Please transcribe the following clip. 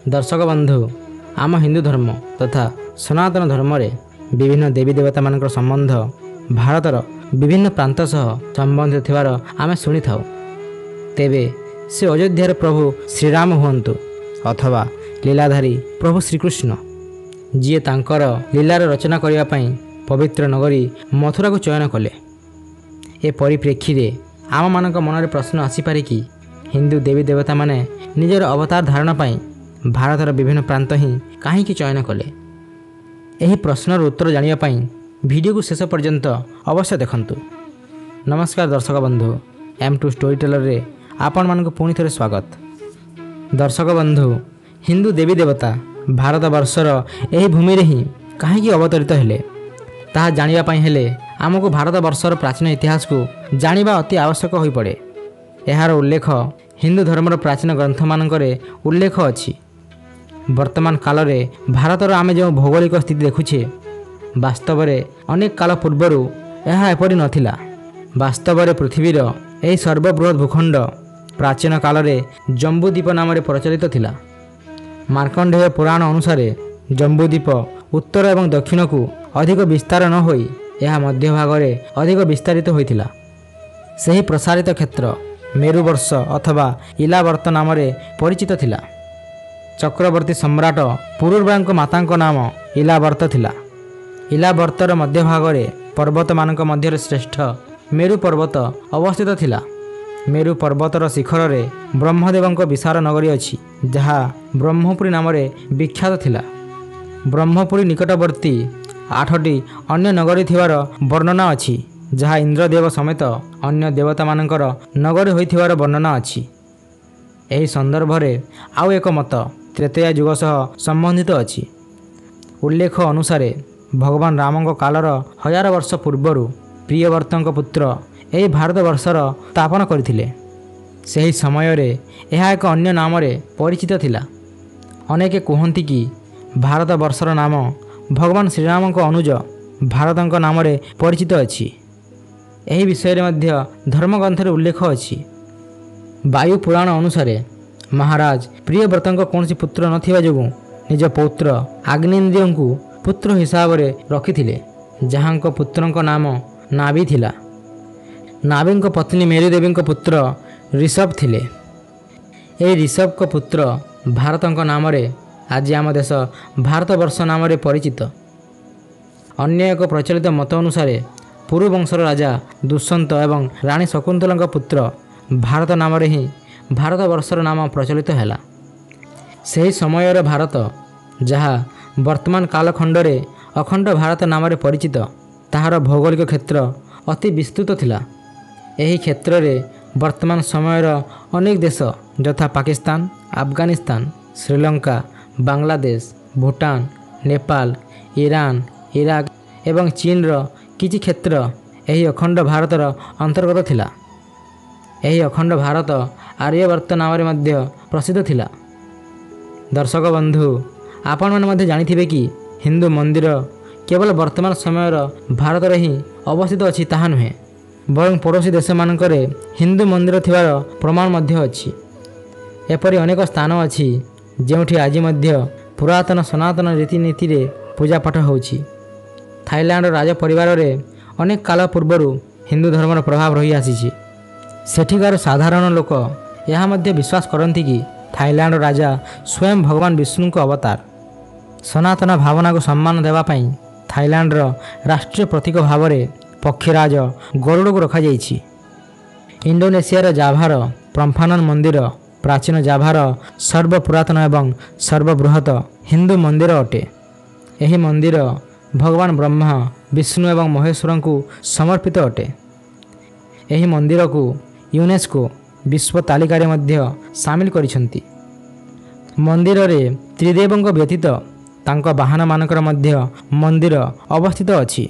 दर्शक बंधु आम हिंदू धर्म तथा सनातन धर्म रे विभिन्न देवी देवता मान संबंध भारतर विभिन्न प्रांत सह संबंधित थिवार आमे शुणी थाउ। तेबे से अयोध्यार प्रभु श्रीराम हुअन्तु अथवा लीलाधारी प्रभु श्रीकृष्ण जी तांकर लीलार रचना करने पई पवित्र नगरी मथुरा को चयन कले। ए परिप्रेक्षी रे आम मानक मन में प्रश्न आसीपारे कि हिंदू देवी देवता माने निजर अवतार धारण पई भारतर विभिन्न प्रांत ही कहीं चयन कले। यही प्रश्नर उत्तर जानिया पई वीडियो को शेष पर्यंत अवश्य देखंतु। नमस्कार दर्शक बंधु, M2 स्टोरी टेलर रे आपण मानक पुणी थे स्वागत। दर्शक बंधु, हिंदू देवी देवता भारत वर्षर यही भूमि रे ही कहीं अवतरित हेले ताहा जानिया पई हेले आमको भारत वर्षर प्राचीन इतिहास को जानिबा अति आवश्यक होई पड़े। एहार उल्लेख हिंदू धर्मर प्राचीन ग्रंथ मानकरे उल्लेख अछि। वर्तमान काल रे भारतर आमे जो भौगोलिक स्थिति देखुछे वास्तव रे अनेक काल पूर्वरु एहा एपरि नथिला। वास्तव रे पृथ्वीर एही सर्वबृहत भूखंड प्राचीन काल रे जम्बूद्वीप नाम रे प्रचलित थिला। मार्कंडेय पुराण अनुसार जम्बूद्वीप उत्तर एवं दक्षिण को अधिक विस्तार न होई यह मध्य भाग रे अधिक विस्तारित होइथिला। सही प्रसारित क्षेत्र मेरुवर्ष अथवा इलावर्त नाम रे परिचित थिला। चक्रवर्ती सम्राट पुरुरबांक मातांक नाम इलावर्त थिला। इलावर्तर मध्य भाग रे पर्वत मानक मध्य श्रेष्ठ मेरु पर्वत अवस्थित थिला। मेरु पर्वतर शिखर रे ब्रह्मदेवंक विशाल नगरी अछि जहा ब्रह्मपुरी नाम रे विख्यात थिला। ब्रह्मपुरी निकटवर्ती 8टी अन्य नगरी थिवार वर्णना अछि जहा इंद्रदेव समेत अन्य देवता मानकर नगरी होइथिवार वर्णना अछि। एही संदर्भ रे आउ एक मत त्रेतया युग सह संबंधित अछि। उल्लेख अनुसार भगवान रामंक कालर 1000 वर्ष पूर्वरु प्रियव्रतंक पुत्र एही भारत वर्षर स्थापन करथिले। सही समय रे एहा एक अन्य नाम रे परिचित थिला। अनेके कहंती कि भारत वर्षर नाम भगवान श्रीरामंक अनुज भारतंक नाम रे परिचित अछि। एही विषय रे मध्य धर्मग्रंथ रे उल्लेख अछि। वायु पुराण अनुसार महाराज प्रियव्रतंक कौनसी पुत्र नथिबा जोगु निज पौत्र आग्नेन्द्रिय को पुत्र हिसाब रे रखिथिले जहांक पुत्रंक नाम नाभि थिला। नाभिंक पत्नी मेरुदेवी पुत्र ऋषभ थिले। ए ऋषभ को पुत्र भारतंक नाम रे आज आम देश भारत वर्ष नाम रे परिचित। अन्य एक प्रचलित मत अनुसार पुरुवंशर राजा दुष्यंत एवं रानी शकुंतलांक पुत्र भारत नाम रे ही भारत वर्षर नाम प्रचलित हैला। सही समय भारत जहा वर्तमान कालखंड रे अखंड भारत नाम रे परिचित ताहार भौगोलिक क्षेत्र अति विस्तृत थिला। एही क्षेत्र रे वर्तमान समयर अनेक देश यथा पाकिस्तान, अफगानिस्तान, श्रीलंका, बांग्लादेश, भूटान, नेपाल, ईरान, इराक एवं चीन रो किछि क्षेत्र एही अखंड भारतर अंतर्गत थिला। एही अखंड भारत आर्यवर्त नाम रे मध्य प्रसिद्ध थिला। दर्शक बंधु, आपण माने मध्य जानिथिबे कि हिंदू मंदिर केवल वर्तमान समयर भारत रे ही अवस्थित अछि ताहा नुहे बरं पड़ोसी देश मानकरे हिंदू मंदिर थिबार प्रमाण मध्य अछि। एपरि अनेक स्थान अछि जेउठी आज मध्य पुरातन सनातन रीतिनीति रे पूजा पाठ होउछि। थाईलैंड राज परिवार रे अनेक काल पूर्वरु हिंदू धर्मर प्रभाव रही आसीछि। सेठिकार साधारण लोक यह मध्य विश्वास करती कि थाईलैंड राजा स्वयं भगवान विष्णु को अवतार। सनातन भावना को सम्मान देवा पई थाईलैंड राष्ट्रीय प्रतीक भाव में पक्षीराज गरुड़ को रखा जाइछि। इंडोनेशिया जाभार प्रम्फानन मंदिर प्राचीन जाभार सर्वपुरातन एवं सर्वबृहत हिंदू मंदिर अटे। यही मंदिर भगवान ब्रह्मा विष्णु एवं महेश्वर को समर्पित अटे। यही मंदिर को यूनेस्को विश्व तालिका रे मध्य सामिल करिसंती। मंदिर रे त्रिदेवंक व्यतीत तांको वाहन मानकर मध्य मंदिर अवस्थित अछि।